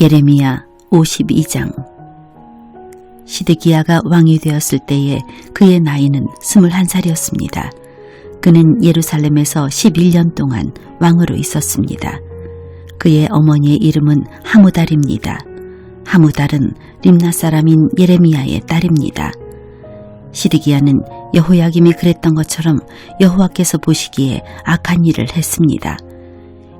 예레미야 52장. 시드기야가 왕이 되었을 때에 그의 나이는 21살이었습니다. 그는 예루살렘에서 11년 동안 왕으로 있었습니다. 그의 어머니의 이름은 하무달입니다. 하무달은 림나 사람인 예레미야의 딸입니다. 시드기야는 여호야김이 그랬던 것처럼 여호와께서 보시기에 악한 일을 했습니다.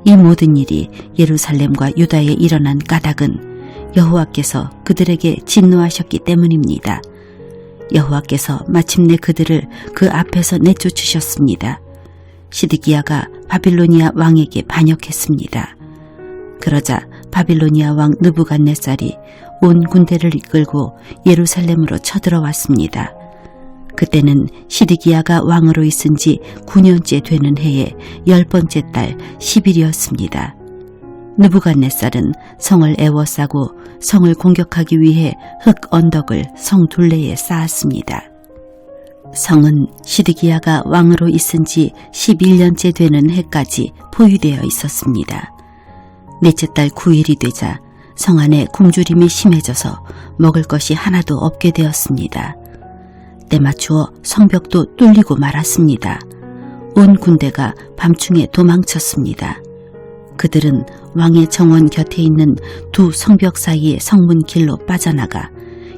이 모든 일이 예루살렘과 유다에 일어난 까닭은 여호와께서 그들에게 진노하셨기 때문입니다. 여호와께서 마침내 그들을 그 앞에서 내쫓으셨습니다. 시드기야가 바빌로니아 왕에게 반역했습니다. 그러자 바빌로니아 왕 느부갓네살이 온 군대를 이끌고 예루살렘으로 쳐들어왔습니다. 그때는 시드기야가 왕으로 있은 지 9년째 되는 해의 10번째 달 10일이었습니다. 느부갓네살은 성을 에워싸고 성을 공격하기 위해 흙 언덕을 성 둘레에 쌓았습니다. 성은 시드기야가 왕으로 있은 지 11년째 되는 해까지 포위되어 있었습니다. 넷째 달 9일이 되자 성 안에 굶주림이 심해져서 먹을 것이 하나도 없게 되었습니다. 때맞추어 성벽도 뚫리고 말았습니다. 온 군대가 밤중에 도망쳤습니다. 그들은 왕의 정원 곁에 있는 두 성벽 사이의 성문 길로 빠져나가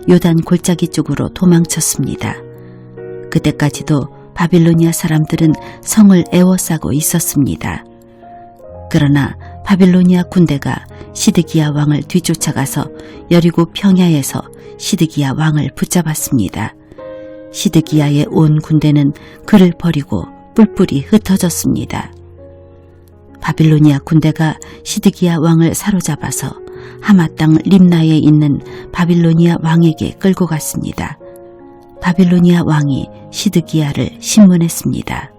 요단 골짜기 쪽으로 도망쳤습니다. 그때까지도 바빌로니아 사람들은 성을 에워싸고 있었습니다. 그러나 바빌로니아 군대가 시드기야 왕을 뒤쫓아가서 여리고 평야에서 시드기야 왕을 붙잡았습니다. 시드기야의 온 군대는 그를 버리고 뿔뿔이 흩어졌습니다. 바빌로니아 군대가 시드기야 왕을 사로잡아서 하마 땅 림나에 있는 바빌로니아 왕에게 끌고 갔습니다. 바빌로니아 왕이 시드기야를 신문했습니다.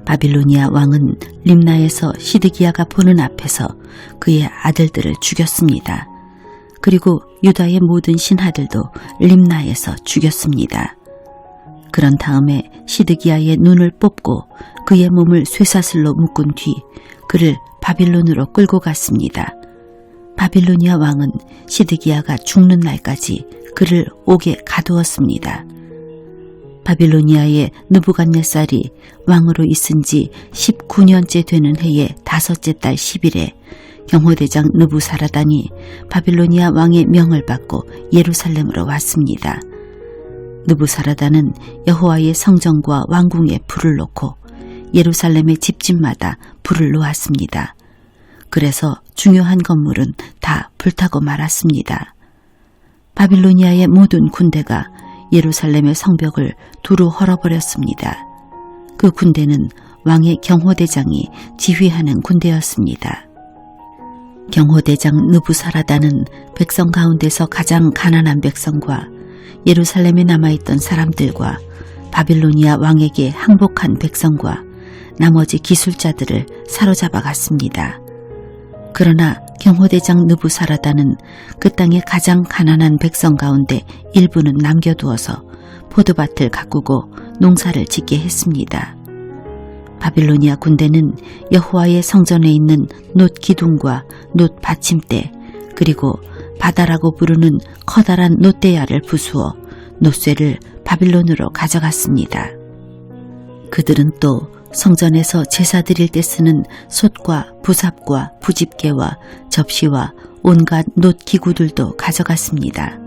바빌로니아 왕은 림나에서 시드기야가 보는 앞에서 그의 아들들을 죽였습니다. 그리고 유다의 모든 신하들도 림나에서 죽였습니다. 그런 다음에 시드기야의 눈을 뽑고 그의 몸을 쇠사슬로 묶은 뒤 그를 바빌론으로 끌고 갔습니다. 바빌로니아 왕은 시드기야가 죽는 날까지 그를 옥에 가두었습니다. 바빌로니아의 느부갓네살이 왕으로 있은 지 19년째 되는 해의 5째 달 10일에 경호대장 느부사라단이 바빌로니아 왕의 명을 받고 예루살렘으로 왔습니다. 느부사라단은 여호와의 성전과 왕궁에 불을 놓고 예루살렘의 집집마다 불을 놓았습니다. 그래서 중요한 건물은 다 불타고 말았습니다. 바빌로니아의 모든 군대가 예루살렘의 성벽을 두루 헐어버렸습니다. 그 군대는 왕의 경호대장이 지휘하는 군대였습니다. 경호대장 느부사라단은 백성 가운데서 가장 가난한 백성과 예루살렘에 남아있던 사람들과 바빌로니아 왕에게 항복한 백성과 나머지 기술자들을 사로잡아 갔습니다. 그러나 경호대장 느부사라단은 그 땅의 가장 가난한 백성 가운데 일부는 남겨두어서 포도밭을 가꾸고 농사를 짓게 했습니다. 바빌로니아 군대는 여호와의 성전에 있는 놋 기둥과 놋 받침대 그리고 바다라고 부르는 커다란 놋대야를 부수어 놋쇠를 바빌론으로 가져갔습니다. 그들은 또 성전에서 제사 드릴 때 쓰는 솥과 부삽과 부집개와 접시와 온갖 놋 기구들도 가져갔습니다.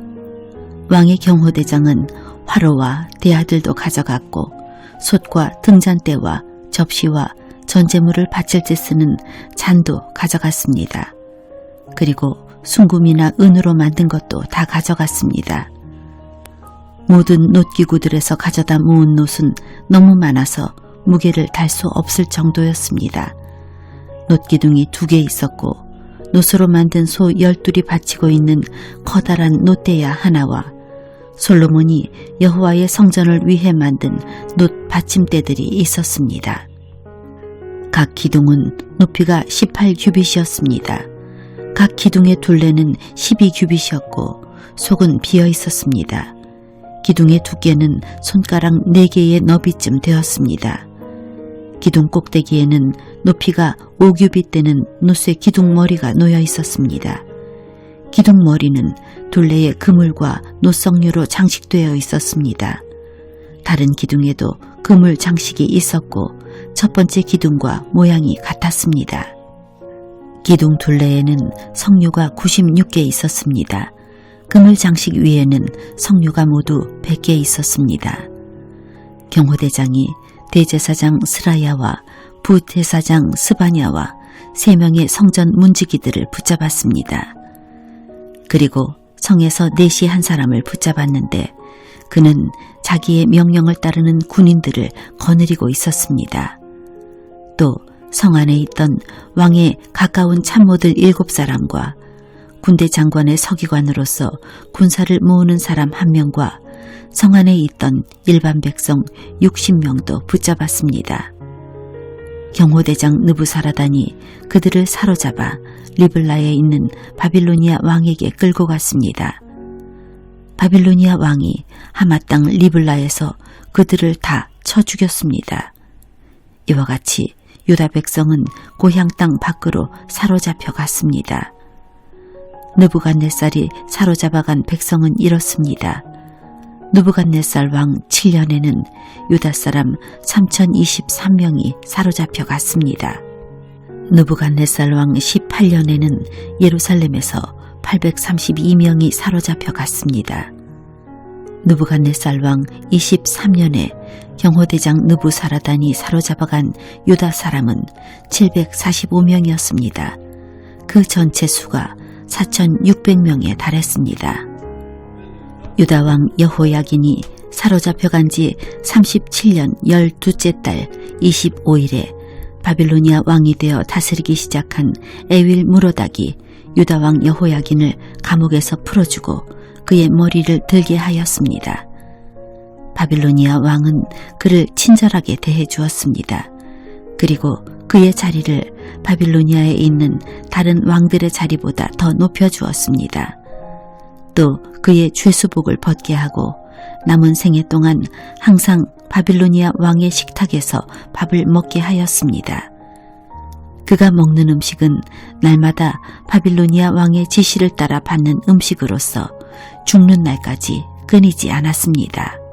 왕의 경호대장은 화로와 대야들도 가져갔고 솥과 등잔대와 접시와 전제물을 바칠 때 쓰는 잔도 가져갔습니다. 그리고 순금이나 은으로 만든 것도 다 가져갔습니다. 모든 놋기구들에서 가져다 모은 놋은 너무 많아서 무게를 달 수 없을 정도였습니다. 놋기둥이 2개 있었고 놋으로 만든 소 12이 받치고 있는 커다란 놋대야 하나와 솔로몬이 여호와의 성전을 위해 만든 놋 받침대들이 있었습니다. 각 기둥은 높이가 18규빗이었습니다. 각 기둥의 둘레는 12규빗이었고 속은 비어 있었습니다. 기둥의 두께는 손가락 4개의 너비쯤 되었습니다. 기둥 꼭대기에는 높이가 5규빗 되는 놋의 기둥머리가 놓여 있었습니다. 기둥머리는 둘레에 그물과 노석류로 장식되어 있었습니다. 다른 기둥에도 그물 장식이 있었고 첫 번째 기둥과 모양이 같았습니다. 기둥 둘레에는 석류가 96개 있었습니다. 그물 장식 위에는 석류가 모두 100개 있었습니다. 경호대장이 대제사장 스라야와 부대사장 스바냐와 3명의 성전 문지기들을 붙잡았습니다. 그리고 성에서 넷이 한 사람을 붙잡았는데 그는 자기의 명령을 따르는 군인들을 거느리고 있었습니다. 또 성 안에 있던 왕의 가까운 참모들 7사람과 군대 장관의 서기관으로서 군사를 모으는 사람 1명과 성 안에 있던 일반 백성 60명도 붙잡았습니다. 경호대장 느부사라단이 그들을 사로잡아 리블라에 있는 바빌로니아 왕에게 끌고 갔습니다. 바빌로니아 왕이 하마 땅 리블라에서 그들을 다 쳐 죽였습니다. 이와 같이 유다 백성은 고향 땅 밖으로 사로잡혀 갔습니다. 느부갓네살이 사로잡아간 백성은 이렇습니다. 느부갓네살 왕 7년에는 유다 사람 3023명이 사로잡혀 갔습니다. 느부갓네살 왕 18년에는 예루살렘에서 832명이 사로잡혀 갔습니다. 느부갓네살 왕 23년에 경호대장 느부사라단이 사로잡아간 유다 사람은 745명이었습니다. 그 전체 수가 4600명에 달했습니다. 유다 왕 여호야긴이 사로잡혀간 지 37년 12째 달 25일에 바빌로니아 왕이 되어 다스리기 시작한 에윌 무로닥이 유다 왕 여호야긴을 감옥에서 풀어주고 그의 머리를 들게 하였습니다. 바빌로니아 왕은 그를 친절하게 대해 주었습니다. 그리고 그의 자리를 바빌로니아에 있는 다른 왕들의 자리보다 더 높여주었습니다. 또 그의 죄수복을 벗게 하고 남은 생애 동안 항상 바빌로니아 왕의 식탁에서 밥을 먹게 하였습니다. 그가 먹는 음식은 날마다 바빌로니아 왕의 지시를 따라 받는 음식으로서 죽는 날까지 끊이지 않았습니다.